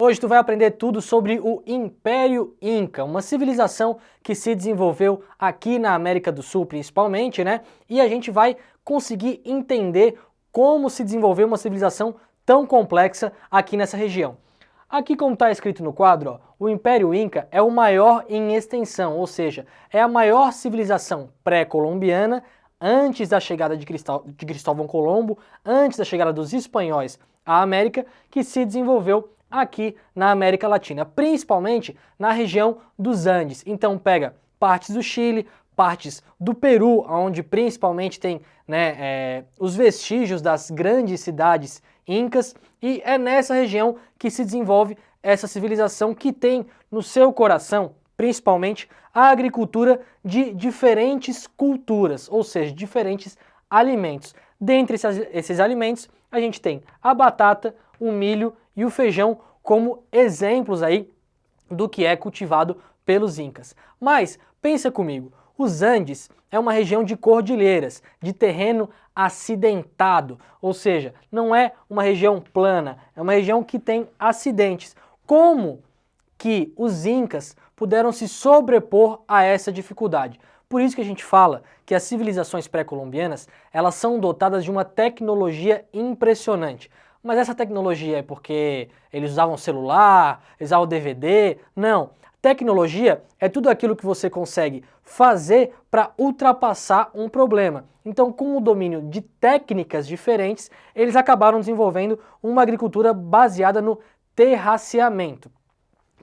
Hoje tu vai aprender tudo sobre o Império Inca, uma civilização que se desenvolveu aqui na América do Sul principalmente, né? E a gente vai conseguir entender como se desenvolveu uma civilização tão complexa aqui nessa região. Aqui como está escrito no quadro, ó, o Império Inca é o maior em extensão, ou seja, é a maior civilização pré-colombiana antes da chegada de Cristóvão Colombo, antes da chegada dos espanhóis à América, que se desenvolveu aqui na América Latina, principalmente na região dos Andes. Então pega partes do Chile, partes do Peru, onde principalmente tem os vestígios das grandes cidades incas, e é nessa região que se desenvolve essa civilização que tem no seu coração, principalmente, a agricultura de diferentes culturas, ou seja, diferentes alimentos. Dentre esses alimentos, a gente tem a batata, o milho e o feijão como exemplos aí do que é cultivado pelos incas. Mas pensa comigo, os Andes é uma região de cordilheiras, de terreno acidentado, ou seja, não é uma região plana, é uma região que tem acidentes. Como que os incas puderam se sobrepor a essa dificuldade? Por isso que a gente fala que as civilizações pré-colombianas, elas são dotadas de uma tecnologia impressionante. Mas essa tecnologia é porque eles usavam celular, eles usavam DVD? Não. Tecnologia é tudo aquilo que você consegue fazer para ultrapassar um problema. Então, com o domínio de técnicas diferentes, eles acabaram desenvolvendo uma agricultura baseada no terraceamento,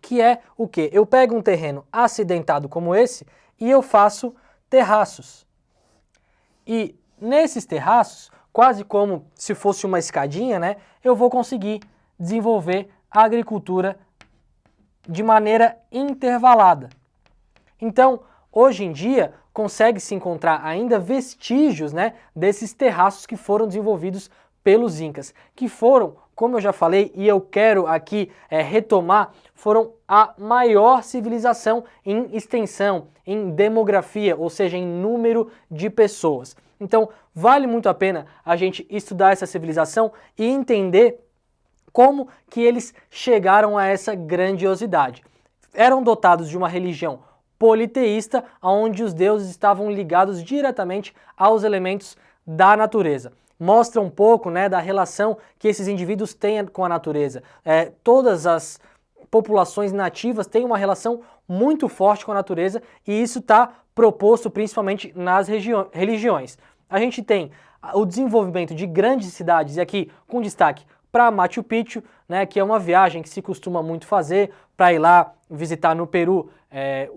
que é o quê? Eu pego um terreno acidentado como esse e eu faço terraços. E nesses terraços, quase como se fosse uma escadinha, né, eu vou conseguir desenvolver a agricultura de maneira intervalada. Então, hoje em dia, consegue-se encontrar ainda vestígios, né, desses terraços que foram desenvolvidos pelos incas, que foram, como eu já falei, e eu quero aqui retomar, foram a maior civilização em extensão, em demografia, ou seja, em número de pessoas. Então, vale muito a pena a gente estudar essa civilização e entender como que eles chegaram a essa grandiosidade. Eram dotados de uma religião politeísta, onde os deuses estavam ligados diretamente aos elementos da natureza. Mostra um pouco, né, da relação que esses indivíduos têm com a natureza. Todas as populações nativas têm uma relação muito forte com a natureza e isso está proposto principalmente nas religiões. A gente tem o desenvolvimento de grandes cidades, e aqui com destaque para Machu Picchu, né, que é uma viagem que se costuma muito fazer para ir lá visitar no Peru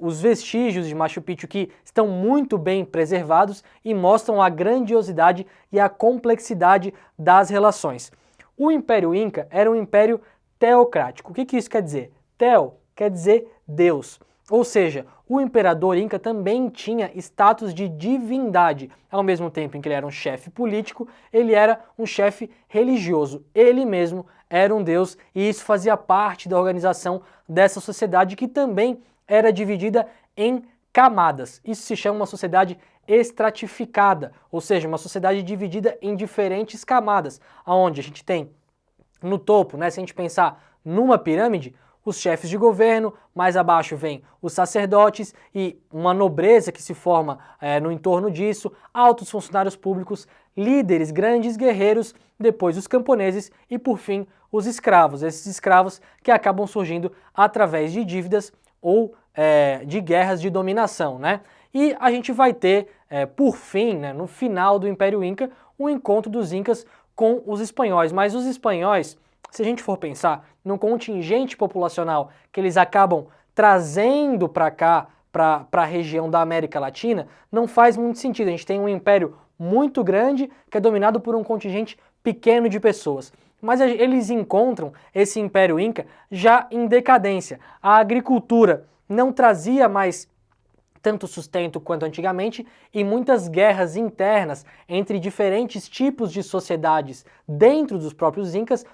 os vestígios de Machu Picchu, que estão muito bem preservados e mostram a grandiosidade e a complexidade das relações. O Império Inca era um império teocrático. O que isso quer dizer? Teo quer dizer Deus. Ou seja, o imperador Inca também tinha status de divindade. Ao mesmo tempo em que ele era um chefe político, ele era um chefe religioso. Ele mesmo era um deus e isso fazia parte da organização dessa sociedade que também era dividida em camadas. Isso se chama uma sociedade estratificada, ou seja, uma sociedade dividida em diferentes camadas, onde a gente tem no topo, né, se a gente pensar numa pirâmide, os chefes de governo, mais abaixo vem os sacerdotes e uma nobreza que se forma no entorno disso, altos funcionários públicos, líderes, grandes guerreiros, depois os camponeses e, por fim, os escravos. Esses escravos que acabam surgindo através de dívidas ou de guerras de dominação, né? E a gente vai ter, por fim, né, no final do Império Inca, um encontro dos incas com os espanhóis. Mas os espanhóis, se a gente for pensar num contingente populacional que eles acabam trazendo para cá, para a região da América Latina, não faz muito sentido. A gente tem um império muito grande que é dominado por um contingente pequeno de pessoas. Mas eles encontram esse Império Inca já em decadência. A agricultura não trazia mais tanto sustento quanto antigamente, e muitas guerras internas entre diferentes tipos de sociedades dentro dos próprios incas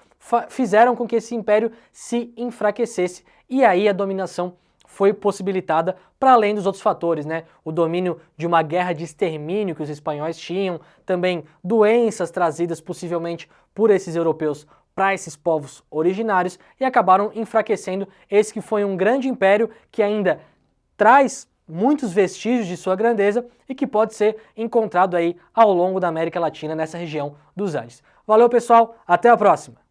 fizeram com que esse império se enfraquecesse, e aí a dominação foi possibilitada para além dos outros fatores, né? O domínio de uma guerra de extermínio que os espanhóis tinham, também doenças trazidas possivelmente por esses europeus para esses povos originários e acabaram enfraquecendo esse que foi um grande império que ainda traz muitos vestígios de sua grandeza e que pode ser encontrado aí ao longo da América Latina, nessa região dos Andes. Valeu, pessoal, até a próxima!